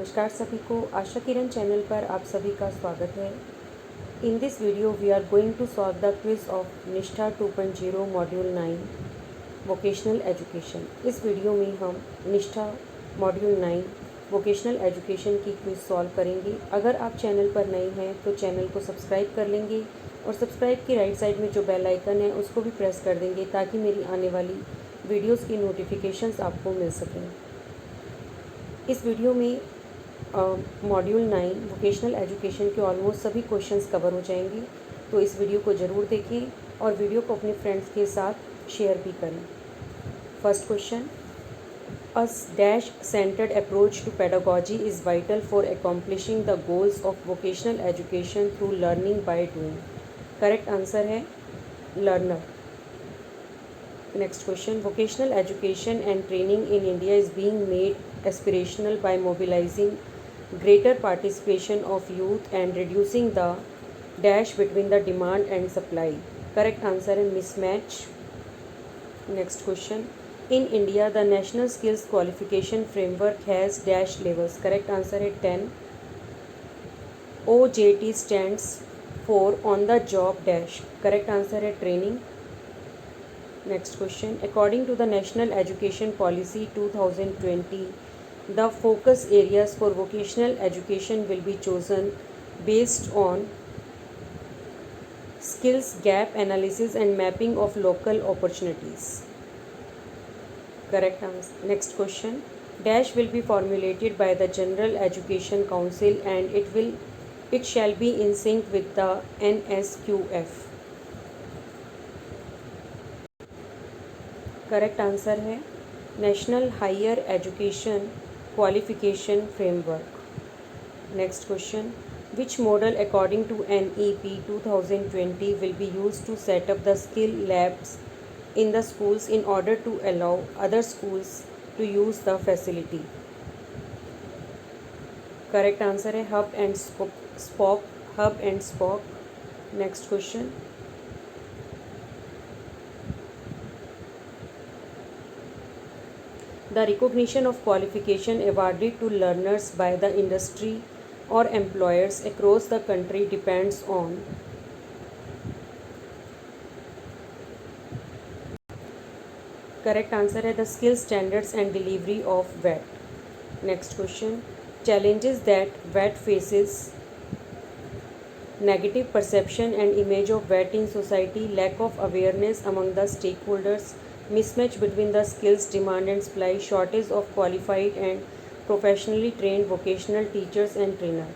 नमस्कार सभी को, आशा किरण चैनल पर आप सभी का स्वागत है। In this video we are going to solve the quiz of Nishtha 2.0 module 9 vocational education. इस वीडियो में हम निष्ठा मॉड्यूल 9 वोकेशनल एजुकेशन की क्विज सॉल्व करेंगे। अगर आप चैनल पर नए हैं तो चैनल को सब्सक्राइब कर लेंगे और सब्सक्राइब की राइट साइड में जो बेल आइकन है उसको भी प्रेस कर देंगे ताकि मेरी आने वाली वीडियोज़ की नोटिफिकेशंस आपको मिल सकें। इस वीडियो में मॉड्यूल 9 वोकेशनल एजुकेशन के ऑलमोस्ट सभी क्वेश्चंस कवर हो जाएंगे, तो इस वीडियो को ज़रूर देखें और वीडियो को अपने फ्रेंड्स के साथ शेयर भी करें। First question, a dash centered approach to pedagogy is vital for accomplishing the goals of vocational education through learning by doing. Correct answer है learner. Next question, vocational education and training in India is being made aspirational by mobilizing greater participation of youth and reducing the dash between the demand and supply. Correct answer is mismatch. Next question, in India the national skills qualification framework has dash levels. Correct answer is 10. OJT stands for on the job dash. Correct answer is training. Next question, according to the National Education Policy 2020, the focus areas for vocational education will be chosen based on skills gap analysis and mapping of local opportunities. Correct answer. Next question, dash will be formulated by the General Education Council and it shall be in sync with the NSQF. Correct answer है national higher education qualification framework. Next question, which model according to NEP 2020 will be used to set up the skill labs in the schools in order to allow other schools to use the facility. Correct answer है hub and spoke. Next question, the recognition of qualification awarded to learners by the industry or employers across the country depends on correct answer है the skill standards and delivery of VAT. Next question, challenges that VAT faces: negative perception and image of VAT in society, lack of awareness among the stakeholders, mismatch between the skills demand and supply, shortage of qualified and professionally trained vocational teachers and trainer.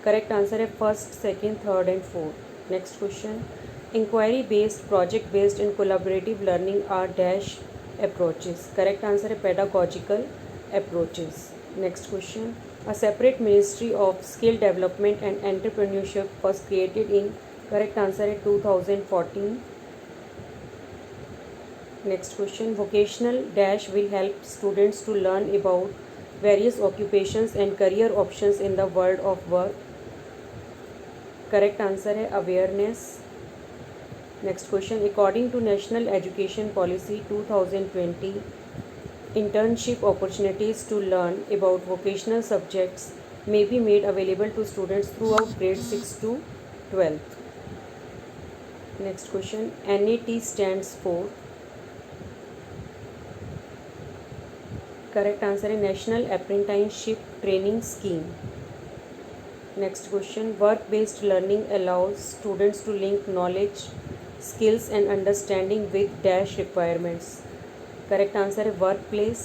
Correct answer है first, second, third and fourth. Next question, inquiry based, project based and collaborative learning are dash approaches. Correct answer है pedagogical approaches. Next question, a separate ministry of skill development and entrepreneurship was created in correct answer है 2014. Next question, vocational dash will help students to learn about various occupations and career options in the world of work. Correct answer है awareness. Next question, according to National Education Policy 2020, internship opportunities to learn about vocational subjects may be made available to students throughout grade 6 to 12th. Next question, NAT stands for correct answer है national apprenticeship training scheme. Next question, work based learning allows students to link knowledge, skills and understanding with dash requirements. Correct answer है work place.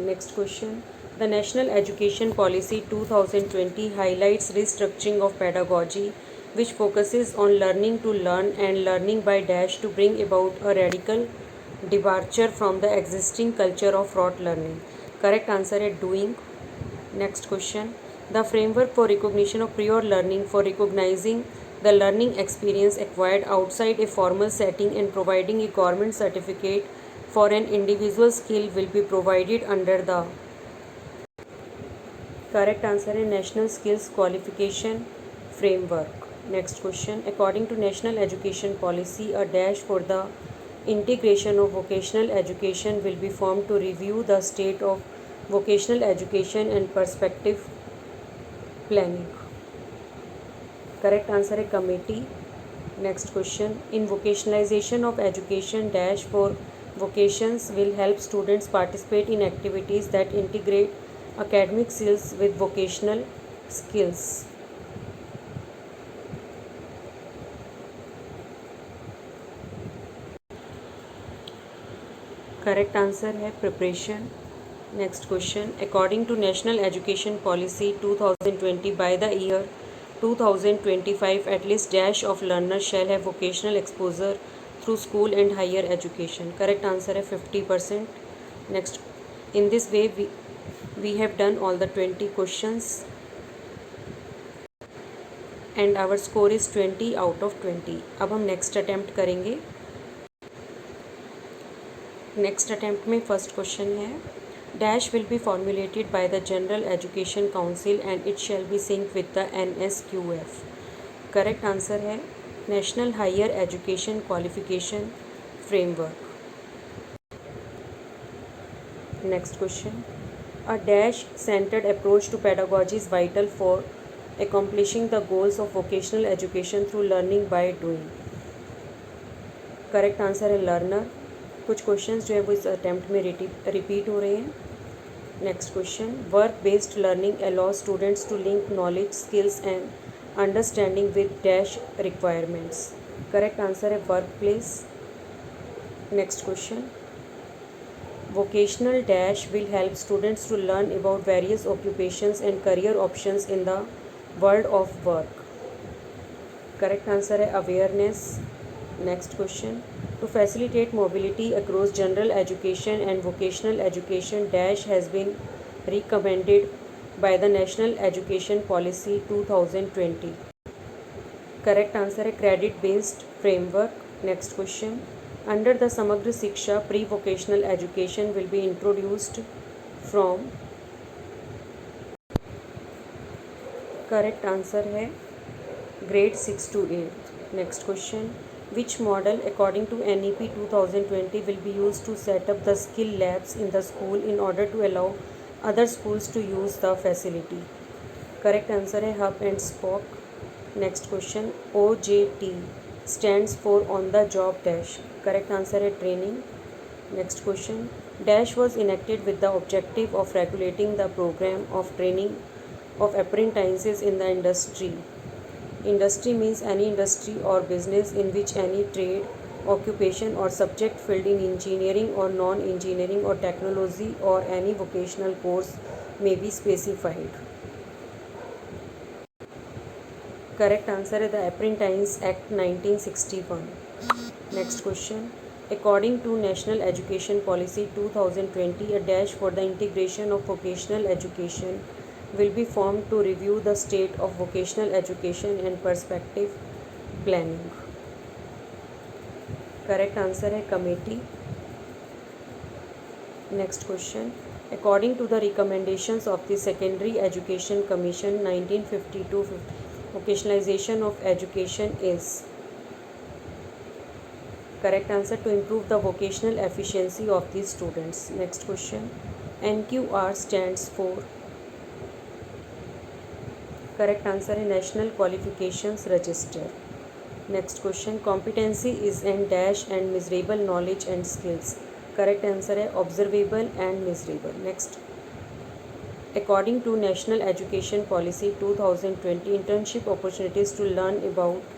Next question, the national education policy 2020 highlights restructuring of pedagogy which focuses on learning to learn and learning by dash to bring about a radical departure from the existing culture of rote learning. Correct answer is doing. Next question, the framework for recognition of prior learning for recognizing the learning experience acquired outside a formal setting and providing a government certificate for an individual skill will be provided under the correct answer is national skills qualification framework. Next question, according to National Education Policy, a dash for the integration of vocational education will be formed to review the state of vocational education and perspective planning. Correct answer है committee. Next question, in vocationalization of education dash for vocations will help students participate in activities that integrate academic skills with vocational skills. Correct answer है preparation. Next question, according to National Education Policy 2020, by the year 2025 at least dash of learners shall have vocational exposure through school and higher education. Correct answer है 50%. Next, in this way we have done all the 20 questions and our score is 20 out of 20. अब हम next attempt करेंगे. Next attempt में first question है, dash will be formulated by the general education council and it shall be sync with the NSQF. Correct answer है national higher education qualification framework. Next question, a dash centered approach to pedagogy is vital for accomplishing the goals of vocational education through learning by doing. Correct answer है learner. कुछ questions जो है वो इस attempt में repeat हो रहे हैं. Next question, work based learning allow students to link knowledge skills and understanding with dash requirements. Correct answer है work place. Next question, vocational dash will help students to learn about various occupations and career options in the world of work. Correct answer है awareness. Next question, to facilitate mobility across general education and vocational education dash has been recommended by the National Education Policy 2020. Correct answer है credit based framework. Next question, under the Samagra Shiksha pre-vocational education will be introduced from. Correct answer है grade 6 to 8. Next question, which model according to NEP 2020 will be used to set up the skill labs in the school in order to allow other schools to use the facility. Correct answer है hub and spoke. Next question, OJT stands for on the job dash. Correct answer है training. Next question, dash was enacted with the objective of regulating the program of training of apprentices in the industry. Industry means any industry or business in which any trade, occupation or subject field in engineering or non-engineering or technology or any vocational course may be specified. Correct answer is the Apprentice Act 1961. Next question, according to National Education Policy 2020, a dash for the integration of vocational education will be formed to review the state of vocational education and perspective planning. Correct answer है committee. Next question, according to the recommendations of the Secondary Education Commission 1952, vocationalization of education is. Correct answer, to improve the vocational efficiency of the students. Next question, NQR stands for. Correct answer है National Qualifications Register. Next question, competency is an dash and measurable knowledge and skills. Correct answer है observable and measurable. Next, according to National Education Policy 2020, internship opportunities to learn about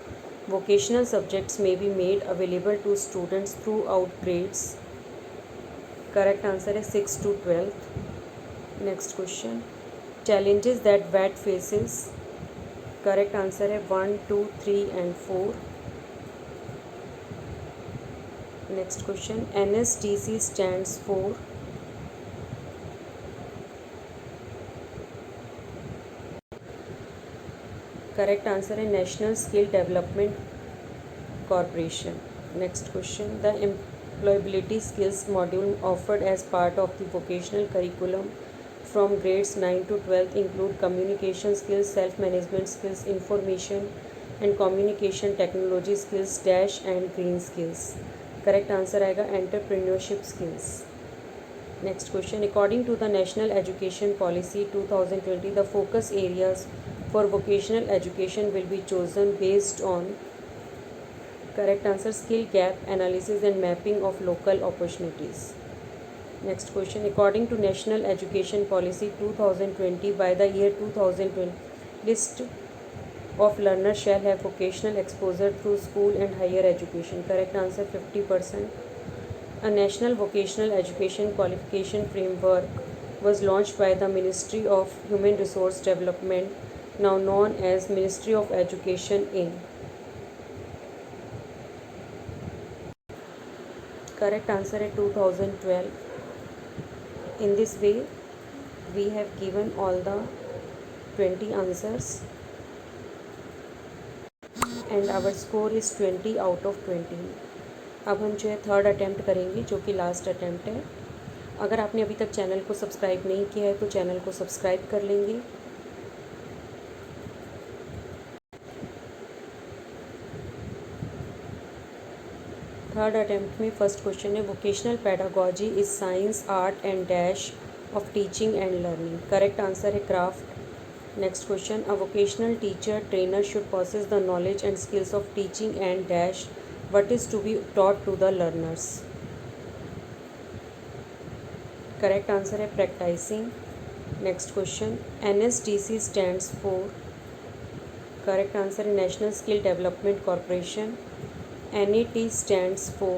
vocational subjects may be made available to students throughout grades. Correct answer है 6 to 12th. Next question, challenges that VAT faces. Correct answer है 1, 2, 3 and 4. Next question, NSTC stands for. Correct answer है National Skill Development Corporation. Next question, the employability skills module offered as part of the vocational curriculum from grades 9 to 12 include communication skills, self-management skills, information and communication technology skills dash and green skills. Correct answer आएगा entrepreneurship skills. Next question. According to the National Education Policy 2020, the focus areas for vocational education will be chosen based on, correct answer, skill gap analysis and mapping of local opportunities. Next question. According to National Education Policy 2020, by the year 2020, list of learners shall have vocational exposure through school and higher education. Correct answer 50%. A national vocational education qualification framework was launched by the Ministry of Human Resource Development, now known as Ministry of Education in. Correct answer is 2012. In this way, we have given all the 20 answers and our score is 20 out of 20. अब हम जो है third attempt करेंगे, जो कि last attempt है. अगर आपने अभी तक चैनल को सब्सक्राइब नहीं किया है तो चैनल को सब्सक्राइब कर लेंगे. थर्ड अटैम्प्ट में फर्स्ट क्वेश्चन है, vocational pedagogy is science art and dash of teaching and learning. Correct answer है craft. Next question, a vocational teacher trainer should possess the knowledge and skills of teaching and dash what is to be taught to the learners. Correct answer है practicing. Next question, NSDC stands for, correct answer है National Skill Development Corporation. NET stands for,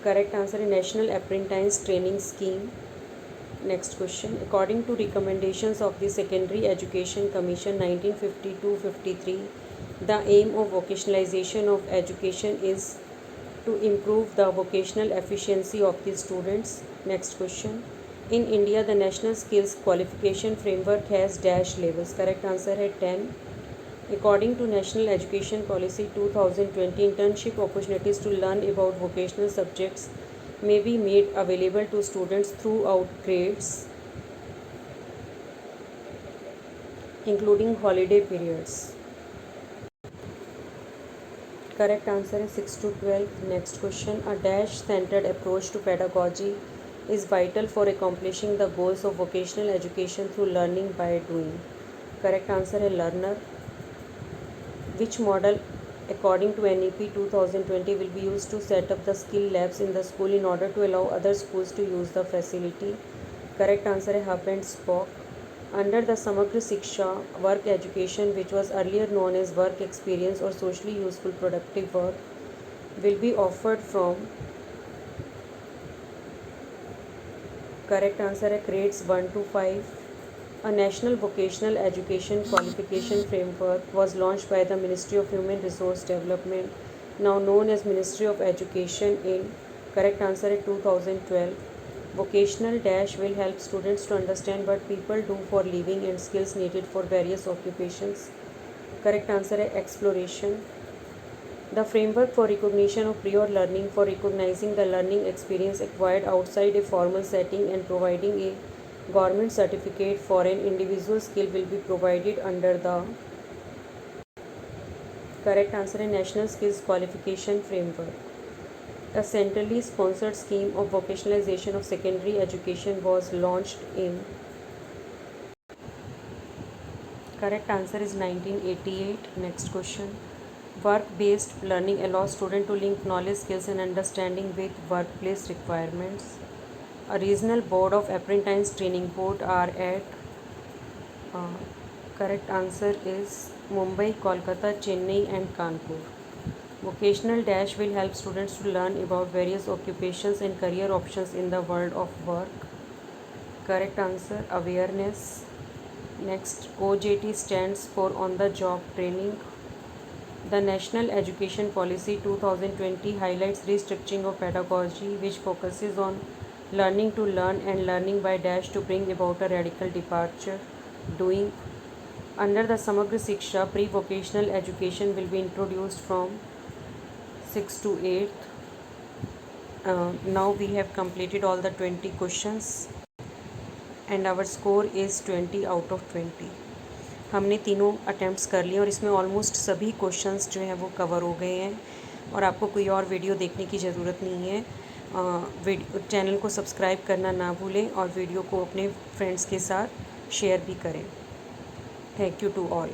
correct answer है National Apprentice Training Scheme. Next question, according to recommendations of the Secondary Education Commission 1952-53, the aim of vocationalization of education is to improve the vocational efficiency of the students. Next question, in India the National Skills Qualification Framework has dash levels. Correct answer है 10. According to National Education Policy 2020, internship opportunities to learn about vocational subjects may be made available to students throughout grades, including holiday periods. Correct answer is 6 to 12. Next question, a dash centered approach to pedagogy is vital for accomplishing the goals of vocational education through learning by doing. Correct answer is learner. Which model according to NEP 2020 will be used to set up the skill labs in the school in order to allow other schools to use the facility? Correct answer है hub and spoke. Under the Samagra Shiksha work education, which was earlier known as work experience or socially useful productive work, will be offered from, correct answer है grades 1 to 5. A national vocational education qualification framework was launched by the Ministry of Human Resource Development, now known as Ministry of Education in, correct answer is 2012. Vocational dash will help students to understand what people do for living and skills needed for various occupations. Correct answer is exploration. The framework for recognition of prior learning for recognizing the learning experience acquired outside a formal setting and providing a government certificate for an individual skill will be provided under the, correct answer is National Skills Qualification Framework. A centrally sponsored scheme of vocationalization of secondary education was launched in, correct answer is 1988. Next question, work-based learning allows students to link knowledge, skills and understanding with workplace requirements. A regional board of apprentice training board are at, correct answer is Mumbai, Kolkata, Chennai and Kanpur. Vocational dash will help students to learn about various occupations and career options in the world of work. Correct answer awareness. Next, OJT stands for on the job training. The National Education Policy 2020 highlights restructuring of pedagogy, which focuses on learning to learn and learning by dash to bring about a radical departure. Doing. Under the Samagra Shiksha, pre-vocational education will be introduced from 6th to 8th. Now we have completed all the 20 questions and our score is 20 out of 20. हमने तीनों attempts कर लिए और इसमें almost सभी questions जो हैं वो कवर हो गए हैं. और आपको कोई और वीडियो देखने की ज़रूरत नहीं है। चैनल को सब्सक्राइब करना ना भूलें और वीडियो को अपने फ्रेंड्स के साथ शेयर भी करें। Thank you to all.